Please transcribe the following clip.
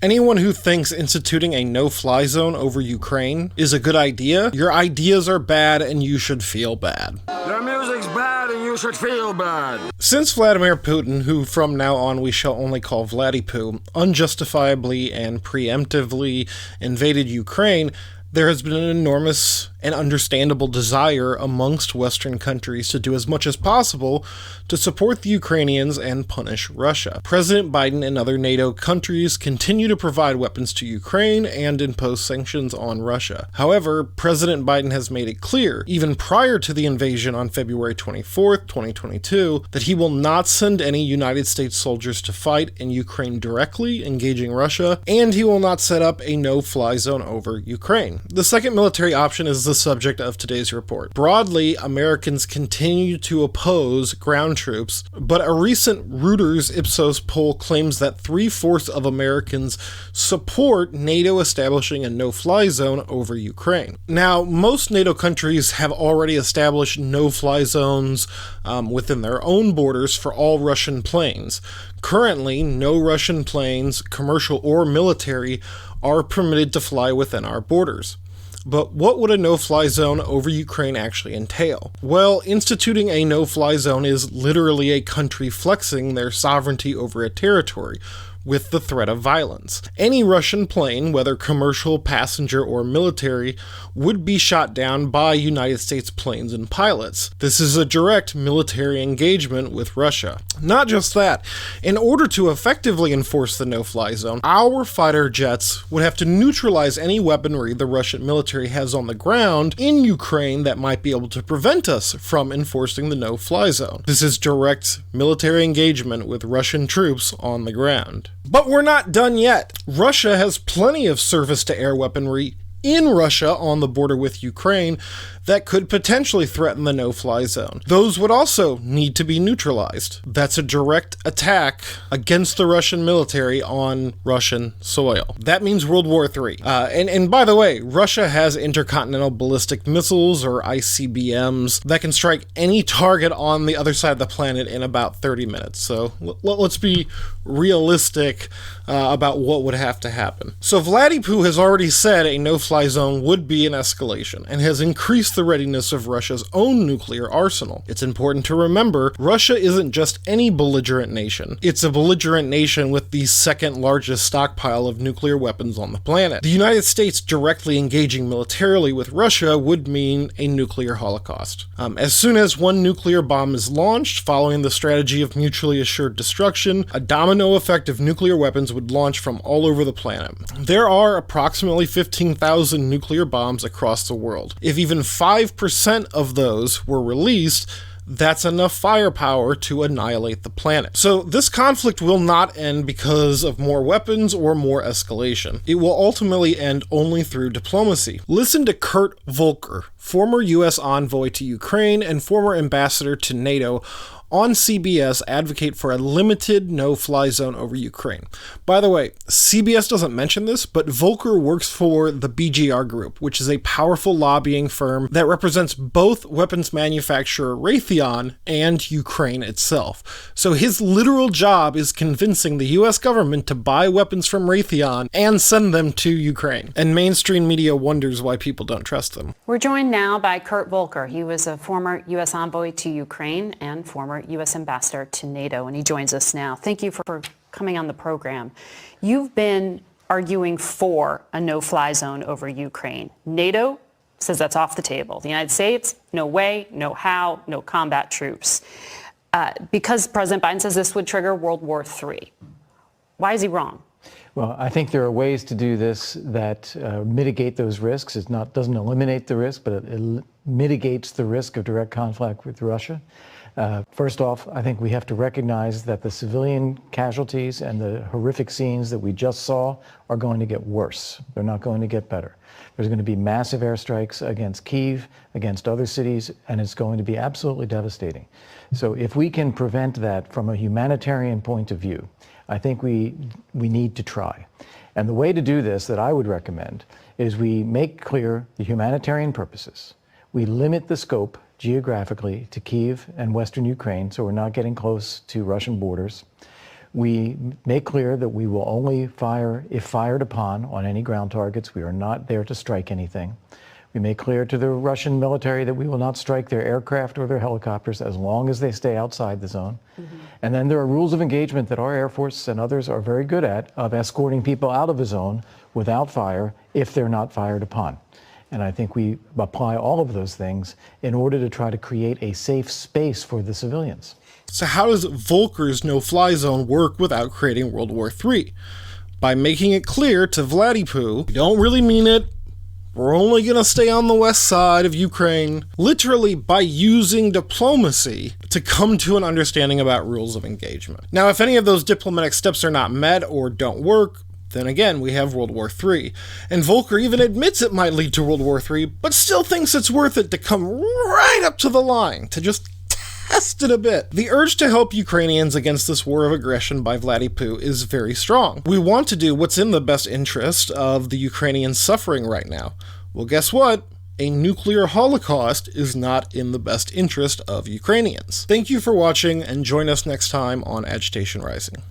Anyone who thinks instituting a no-fly zone over Ukraine is a good idea, your ideas are bad and you should feel bad. Your music's bad and you should feel bad. Since Vladimir Putin, who from now on we shall only call Vladipoo, unjustifiably and preemptively invaded Ukraine, there has been an enormous and understandable desire amongst Western countries to do as much as possible to support the Ukrainians and punish Russia. President Biden and other NATO countries continue to provide weapons to Ukraine and impose sanctions on Russia. However, President Biden has made it clear, even prior to the invasion on February 24th, 2022, that he will not send any United States soldiers to fight in Ukraine directly, engaging Russia, and he will not set up a no-fly zone over Ukraine. The second military option is the subject of today's report. Broadly, Americans continue to oppose ground troops, but a recent Reuters Ipsos poll claims that 3/4 of Americans support NATO establishing a no-fly zone over Ukraine. Now, most NATO countries have already established no-fly zones within their own borders for all Russian planes. Currently, no Russian planes, commercial or military, are permitted to fly within our borders. But what would a no-fly zone over Ukraine actually entail? Well, instituting a no-fly zone is literally a country flexing their sovereignty over a territory, with the threat of violence. Any Russian plane, whether commercial, passenger, or military, would be shot down by United States planes and pilots. This is a direct military engagement with Russia. Not just that, in order to effectively enforce the no-fly zone, our fighter jets would have to neutralize any weaponry the Russian military has on the ground in Ukraine that might be able to prevent us from enforcing the no-fly zone. This is direct military engagement with Russian troops on the ground. But we're not done yet. Russia has plenty of surface-to-air weaponry in Russia on the border with Ukraine that could potentially threaten the no-fly zone. Those would also need to be neutralized. That's a direct attack against the Russian military on Russian soil. That means World War III. And by the way, Russia has intercontinental ballistic missiles, or ICBMs, that can strike any target on the other side of the planet in about 30 minutes. So let's be realistic about what would have to happen. So Vladipoo has already said a no-fly zone would be an escalation, and has increased the readiness of Russia's own nuclear arsenal. It's important to remember, Russia isn't just any belligerent nation. It's a belligerent nation with the second largest stockpile of nuclear weapons on the planet. The United States directly engaging militarily with Russia would mean a nuclear holocaust. As soon as one nuclear bomb is launched, following the strategy of mutually assured destruction, a domino effect of nuclear weapons would launch from all over the planet. There are approximately 15,000 nuclear bombs across the world. If even 5% of those were released, that's enough firepower to annihilate the planet. So this conflict will not end because of more weapons or more escalation. It will ultimately end only through diplomacy. Listen to Kurt Volker, former US envoy to Ukraine and former ambassador to NATO, on CBS advocate for a limited no-fly zone over Ukraine. By the way, CBS doesn't mention this, but Volker works for the BGR Group, which is a powerful lobbying firm that represents both weapons manufacturer Raytheon and Ukraine itself. So his literal job is convincing the US government to buy weapons from Raytheon and send them to Ukraine. And mainstream media wonders why people don't trust them. We're joined now by Kurt Volker. He was a former US envoy to Ukraine and former U.S. ambassador to NATO, and he joins us now. Thank you for coming on the program. You've been arguing for a no-fly zone over Ukraine. NATO says that's off the table. The United States, no way, no how, no combat troops. Because President Biden says this would trigger World War III. Why is he wrong? Well, I think there are ways to do this that mitigate those risks. It doesn't eliminate the risk, but it mitigates the risk of direct conflict with Russia. First off, I think we have to recognize that the civilian casualties and the horrific scenes that we just saw are going to get worse. They're not going to get better. There's going to be massive airstrikes against Kyiv, against other cities, and it's going to be absolutely devastating. So if we can prevent that from a humanitarian point of view, I think we need to try. And the way to do this that I would recommend is we make clear the humanitarian purposes. We limit the scope geographically to Kyiv and Western Ukraine, so we're not getting close to Russian borders. We make clear that we will only fire if fired upon on any ground targets. We are not there to strike anything. We make clear to the Russian military that we will not strike their aircraft or their helicopters as long as they stay outside the zone. And then there are rules of engagement that our Air Force and others are very good at, of escorting people out of the zone without fire if they're not fired upon. And I think we apply all of those things in order to try to create a safe space for the civilians. So how does Volker's no-fly zone work without creating World War III? By making it clear to Vladiput, we don't really mean it, we're only going to stay on the west side of Ukraine, literally by using diplomacy to come to an understanding about rules of engagement. Now, if any of those diplomatic steps are not met or don't work, then again, we have World War III. And Volker even admits it might lead to World War III, but still thinks it's worth it to come right up to the line, to just test it a bit. The urge to help Ukrainians against this war of aggression by Vladiput is very strong. We want to do what's in the best interest of the Ukrainians suffering right now. Well, guess what? A nuclear holocaust is not in the best interest of Ukrainians. Thank you for watching, and join us next time on Agitation Rising.